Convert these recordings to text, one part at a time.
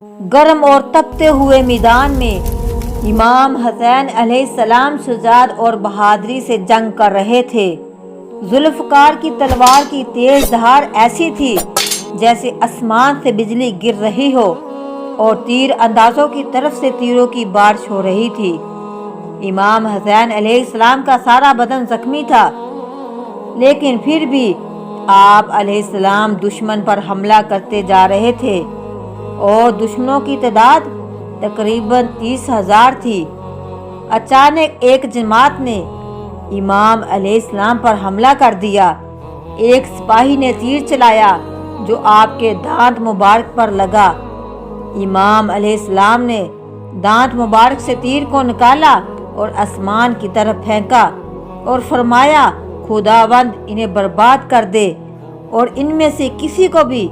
گرم اور تپتے ہوئے میدان میں امام حسین علیہ السلام شجاعت اور بہادری سے جنگ کر رہے تھے۔ ذوالفقار کی تلوار کی تیز دھار ایسی تھی جیسے آسمان سے بجلی گر رہی ہو، اور تیر اندازوں کی طرف سے تیروں کی بارش ہو رہی تھی۔ امام حسین علیہ السلام کا سارا بدن زخمی تھا، لیکن پھر بھی آپ علیہ السلام دشمن پر حملہ کرتے جا رہے تھے، اور دشمنوں کی تعداد تقریباً 30,000 تھی۔ اچانک ایک جماعت نے امام علیہ السلام پر حملہ کر دیا۔ ایک سپاہی نے تیر چلایا جو آپ کے دانت مبارک پر لگا۔ امام علیہ السلام نے دانت مبارک سے تیر کو نکالا اور آسمان کی طرف پھینکا اور فرمایا، خداوند انہیں برباد کر دے اور ان میں سے کسی کو بھی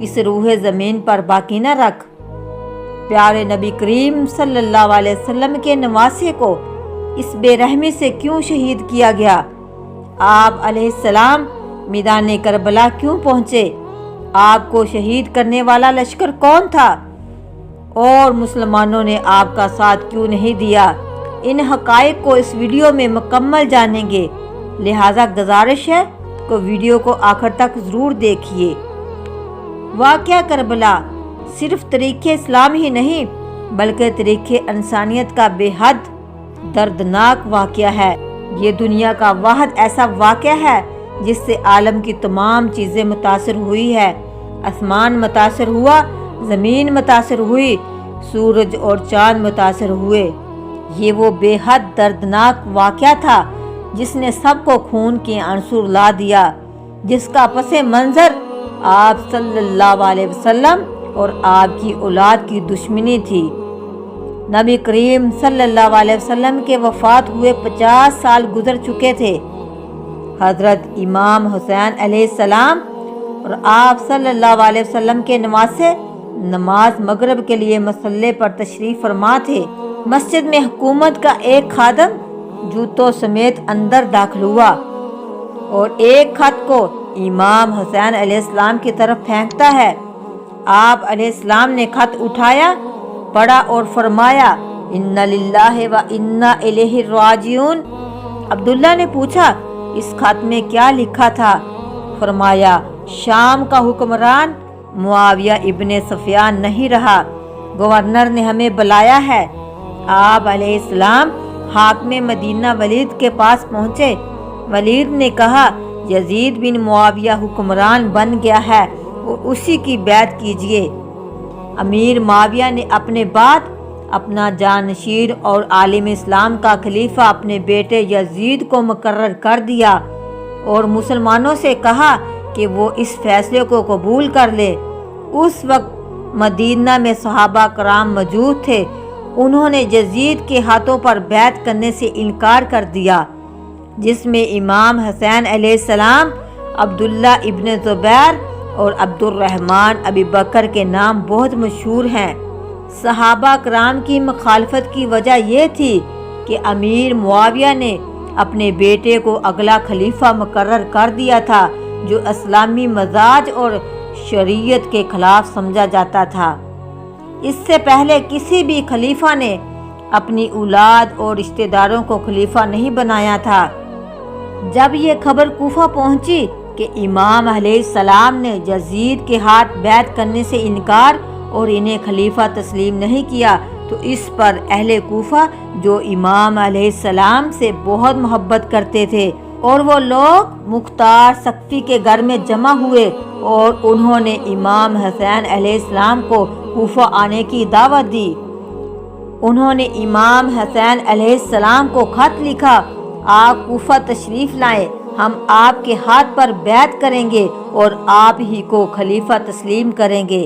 اس روح زمین پر باقی نہ رکھ۔ پیارے نبی کریم صلی اللہ علیہ وسلم کے نواسے کو اس بے رحمی سے کیوں شہید کیا گیا؟ آپ علیہ السلام میدان کربلا کیوں پہنچے؟ آپ کو شہید کرنے والا لشکر کون تھا؟ اور مسلمانوں نے آپ کا ساتھ کیوں نہیں دیا؟ ان حقائق کو اس ویڈیو میں مکمل جانیں گے، لہٰذا گزارش ہے کہ ویڈیو کو آخر تک ضرور دیکھیے۔ واقعہ کربلا صرف تاریخ اسلام ہی نہیں بلکہ تاریخ انسانیت کا بے حد دردناک واقعہ ہے۔ یہ دنیا کا واحد ایسا واقعہ ہے جس سے عالم کی تمام چیزیں متاثر ہوئی ہے۔ آسمان متاثر ہوا، زمین متاثر ہوئی، سورج اور چاند متاثر ہوئے۔ یہ وہ بے حد دردناک واقعہ تھا جس نے سب کو خون کے عنصر لا دیا، جس کا پس منظر آپ صلی اللہ علیہ وسلم اور آپ کی اولاد کی دشمنی تھی۔ نبی کریم صلی اللہ علیہ وسلم کے وفات ہوئے 50 سال گزر چکے تھے۔ حضرت امام حسین علیہ السلام اور آپ صلی اللہ علیہ وسلم کے نواسے نماز مغرب کے لیے مصلی پر تشریف فرما تھے۔ مسجد میں حکومت کا ایک خادم جوتوں سمیت اندر داخل ہوا اور ایک خط کو امام حسین علیہ السلام کی طرف پھینکتا ہے۔ آپ علیہ السلام نے خط اٹھایا، پڑھا اور فرمایا، اِنَّ لِلَّهِ وَإِنَّا إِلَيْهِ رَاجِعُونَ۔ عبداللہ نے پوچھا، اس خط میں کیا لکھا تھا؟ فرمایا، شام کا حکمران معاویہ ابن سفیان نہیں رہا، گورنر نے ہمیں بلایا ہے۔ آپ علیہ السلام حاکم مدینہ ولید کے پاس پہنچے۔ ولید نے کہا، یزید بن معاویہ حکمران بن گیا ہے اور اسی کی بیعت کیجیے۔ امیر معاویہ نے اپنے بعد اپنا جانشین اور عالم اسلام کا خلیفہ اپنے بیٹے یزید کو مقرر کر دیا اور مسلمانوں سے کہا کہ وہ اس فیصلے کو قبول کر لے۔ اس وقت مدینہ میں صحابہ کرام موجود تھے۔ انہوں نے یزید کے ہاتھوں پر بیعت کرنے سے انکار کر دیا، جس میں امام حسین علیہ السلام، عبداللہ ابن زبیر اور عبد الرحمن ابی بکر کے نام بہت مشہور ہیں۔ صحابہ کرام کی مخالفت کی وجہ یہ تھی کہ امیر معاویہ نے اپنے بیٹے کو اگلا خلیفہ مقرر کر دیا تھا جو اسلامی مزاج اور شریعت کے خلاف سمجھا جاتا تھا۔ اس سے پہلے کسی بھی خلیفہ نے اپنی اولاد اور رشتہ داروں کو خلیفہ نہیں بنایا تھا۔ جب یہ خبر کوفہ پہنچی کہ امام علیہ السلام نے یزید کے ہاتھ بیعت کرنے سے انکار اور انہیں خلیفہ تسلیم نہیں کیا، تو اس پر اہل کوفہ جو امام علیہ السلام سے بہت محبت کرتے تھے اور وہ لوگ مختار ثقفی کے گھر میں جمع ہوئے اور انہوں نے امام حسین علیہ السلام کو کوفہ آنے کی دعوت دی۔ انہوں نے امام حسین علیہ السلام کو خط لکھا، آپ کوفہ تشریف لائیں، ہم آپ کے ہاتھ پر بیعت کریں گے اور آپ ہی کو خلیفہ تسلیم کریں گے۔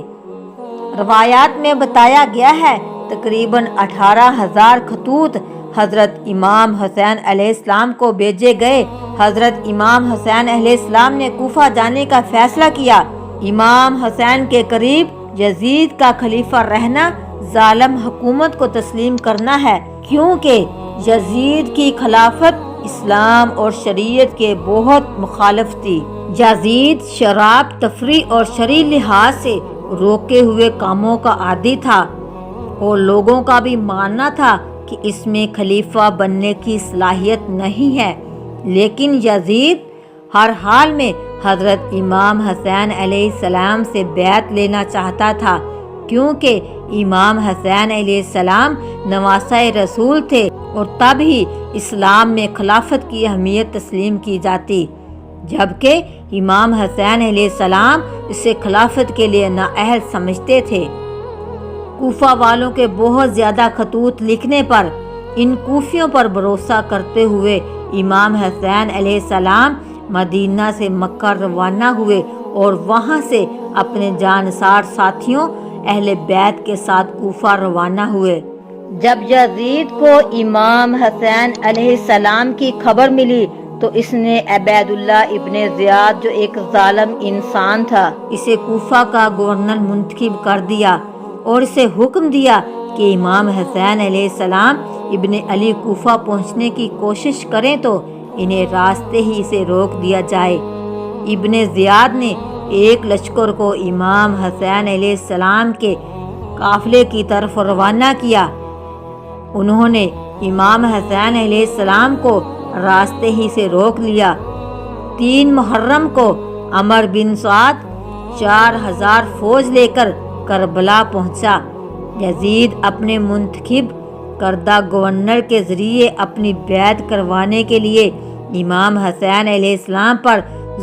روایات میں بتایا گیا ہے تقریباً 18,000 خطوط حضرت امام حسین علیہ السلام کو بھیجے گئے۔ حضرت امام حسین علیہ السلام نے کوفہ جانے کا فیصلہ کیا۔ امام حسین کے قریب یزید کا خلیفہ رہنا ظالم حکومت کو تسلیم کرنا ہے، کیونکہ یزید کی خلافت اسلام اور شریعت کے بہت مخالف تھی۔ یزید شراب، تفریح اور شرعی لحاظ سے روکے ہوئے کاموں کا عادی تھا اور لوگوں کا بھی ماننا تھا کہ اس میں خلیفہ بننے کی صلاحیت نہیں ہے، لیکن یزید ہر حال میں حضرت امام حسین علیہ السلام سے بیعت لینا چاہتا تھا، کیونکہ امام حسین علیہ السلام نواسہ رسول تھے اور تب ہی اسلام میں خلافت کی اہمیت تسلیم کی جاتی، جبکہ امام حسین علیہ السلام اسے خلافت کے لیے نااہل سمجھتے تھے۔ کوفہ والوں کے بہت زیادہ خطوط لکھنے پر ان کوفیوں پر بھروسہ کرتے ہوئے امام حسین علیہ السلام مدینہ سے مکہ روانہ ہوئے اور وہاں سے اپنے جانثار ساتھیوں اہل بیت کے ساتھ کوفہ روانہ ہوئے۔ جب یزید کو امام حسین علیہ السلام کی خبر ملی تو اس نے عبید اللہ ابن زیاد، جو ایک ظالم انسان تھا، اسے کوفہ کا گورنر منتخب کر دیا اور اسے حکم دیا کہ امام حسین علیہ السلام ابن علی کوفہ پہنچنے کی کوشش کریں تو انہیں راستے ہی سے روک دیا جائے۔ ابن زیاد نے ایک لشکر کو امام حسین علیہ السلام کے قافلے کی طرف روانہ کیا۔ انہوں نے امام حسین علیہ السلام کو راستے ہی سے روک لیا۔ 3 محرم کو عمر بن سعد 4000 فوج لے کر کربلا پہنچا۔ یزید اپنے منتخب کردہ گورنر کے ذریعے اپنی بیعت کروانے کے لیے امام حسین علیہ السلام پر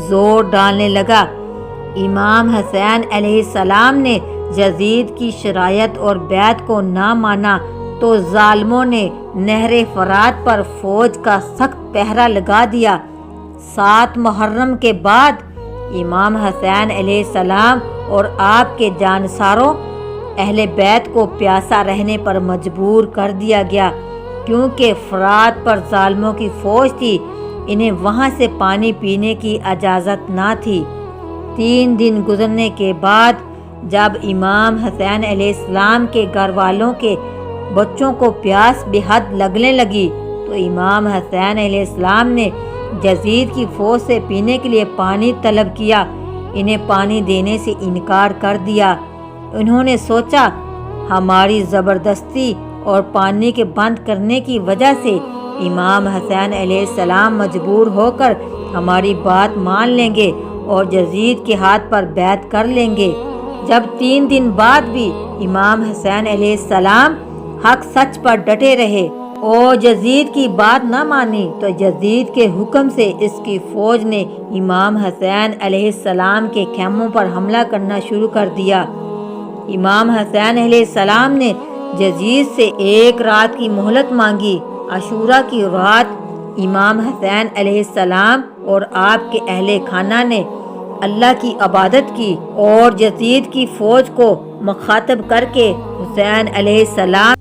زور ڈالنے لگا۔ امام حسین علیہ السلام نے یزید کی شرائط اور بیعت کو نہ مانا تو ظالموں نے نہر فرات پر فوج کا سخت پہرا لگا دیا۔ 7 محرم کے بعد امام حسین علیہ السلام اور آپ کے جانثاروں اہل بیت کو پیاسا رہنے پر مجبور کر دیا گیا، کیونکہ فرات پر ظالموں کی فوج تھی، انہیں وہاں سے پانی پینے کی اجازت نہ تھی۔ 3 دن گزرنے کے بعد جب امام حسین علیہ السلام کے گھر والوں کے بچوں کو پیاس بے حد لگنے لگی تو امام حسین علیہ السلام نے یزید کی فوج سے پینے کے لیے پانی طلب کیا۔ انہیں پانی دینے سے انکار کر دیا۔ انہوں نے سوچا ہماری زبردستی اور پانی کے بند کرنے کی وجہ سے امام حسین علیہ السلام مجبور ہو کر ہماری بات مان لیں گے اور یزید کے ہاتھ پر بیعت کر لیں گے۔ جب 3 دن بعد بھی امام حسین علیہ السلام حق سچ پر ڈٹے رہے اور یزید کی بات نہ مانی تو یزید کے حکم سے اس کی فوج نے امام حسین علیہ السلام کے خیموں پر حملہ کرنا شروع کر دیا۔ امام حسین علیہ السلام نے یزید سے 1 رات کی مہلت مانگی۔ عاشورہ کی رات امام حسین علیہ السلام اور آپ کے اہل خانہ نے اللہ کی عبادت کی اور یزید کی فوج کو مخاطب کر کے حسین علیہ السلام